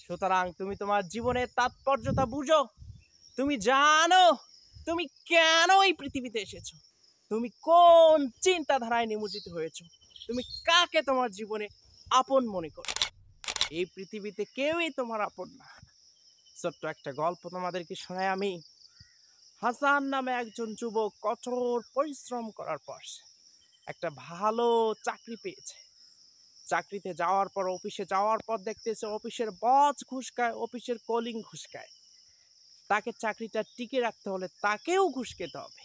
সুতরাং তুমি তোমার জীবনের তাৎপর্যতা বুঝো। তুমি জানো তুমি কেন এই পৃথিবীতে এসেছো, তুমি কোন চিন্তাধারায় নিমজ্জিত হয়েছো, তুমি কাকে তোমার জীবনে আপন মনে করো। এই পৃথিবীতে কেউই তোমার আপন না। ছোট্ট একটা গল্প তোমাদেরকে শোনাই আমি। হাসান নামে একজন যুবক কঠোর পরিশ্রম করার পর একটা ভালো চাকরি পেয়েছে। চাকরিতে যাওয়ার পর, অফিসে যাওয়ার পর দেখতেছে অফিসের বস ঘুষ খায়, অফিসের কলিং ঘুষ খায়। তাকে চাকরিটা টিকে রাখতে হলে তাকেও ঘুষ খেতে হবে।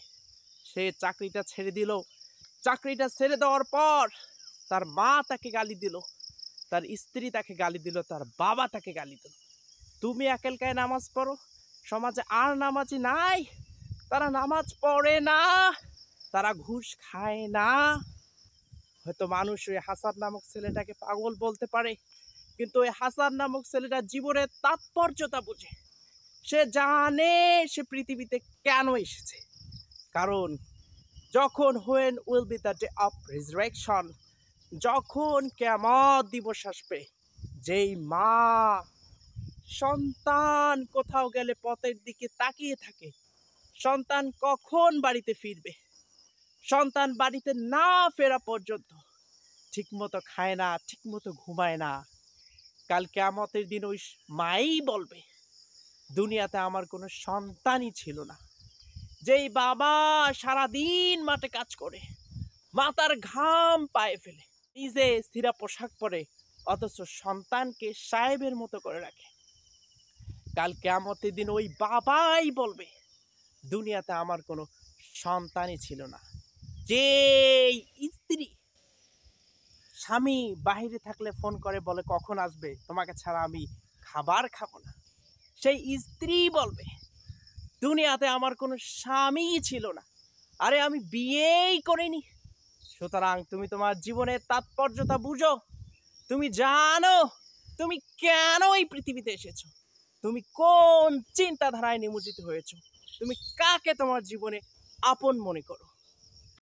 সে চাকরিটা ছেড়ে দিল। চাকরিটা ছেড়ে দেওয়ার পর তার মা তাকে গালি দিল, তার স্ত্রী তাকে গালি দিল, তার বাবা তাকে গালি দিল। তুমি একালকায় নামাজ পড়ো, সমাজে আর নামাজি নাই, তারা নামাজ পড়ে না, তারা ঘুষ খায় না। হয়তো মানুষ ওই হাসান নামক ছেলেটাকে পাগল বলতে পারে, কিন্তু ওই হাসান নামক ছেলেটা জীবনের তাৎপর্যতা বুঝে। সে জানে সে পৃথিবীতে কেন এসেছে। কারণ যখন when will be the day of resurrection, যখন কিয়ামত দিবস আসবে, যেই মা সন্তান কোথাও গেলে পথের দিকে তাকিয়ে থাকে, সন্তান কখন বাড়িতে ফিরবে, সন্তান বাড়িতে না ফেরা পর্যন্ত ঠিকমতো খায় না, ঠিকমতো ঘুমায় না। কাল কিয়ামতের দিন ওই মাই বলবে, দুনিয়াতে আমার কোনো সন্তানই ছিল না। যেই বাবা সারাদিন মাঠে কাজ করে, মাথার ঘাম পায়ে ফেলে, নিজে ছিঁড়া পোশাক পরে, অথচ সন্তানকে সাহেবের মতো করে রাখে, কাল কিয়ামতের দিন ওই বাবাই বলবে, দুনিয়াতে আমার কোনো সন্তানই ছিল না। যেই স্ত্রী স্বামী বাহিরে থাকলে ফোন করে বলে কখন আসবে, তোমাকে ছাড়া আমি খাবার খাবো না, সেই স্ত্রী বলবে, দুনিয়াতে আমার কোনো স্বামীই ছিল না, আরে আমি বিয়েই করিনি। সুতরাং তুমি তোমার জীবনের তাৎপর্যতা বুঝো। তুমি জানো তুমি কেন এই পৃথিবীতে এসেছো, তুমি কোন চিন্তাধারায় নিমজ্জিত হয়েছো, তুমি কাকে তোমার জীবনে আপন মনে করো।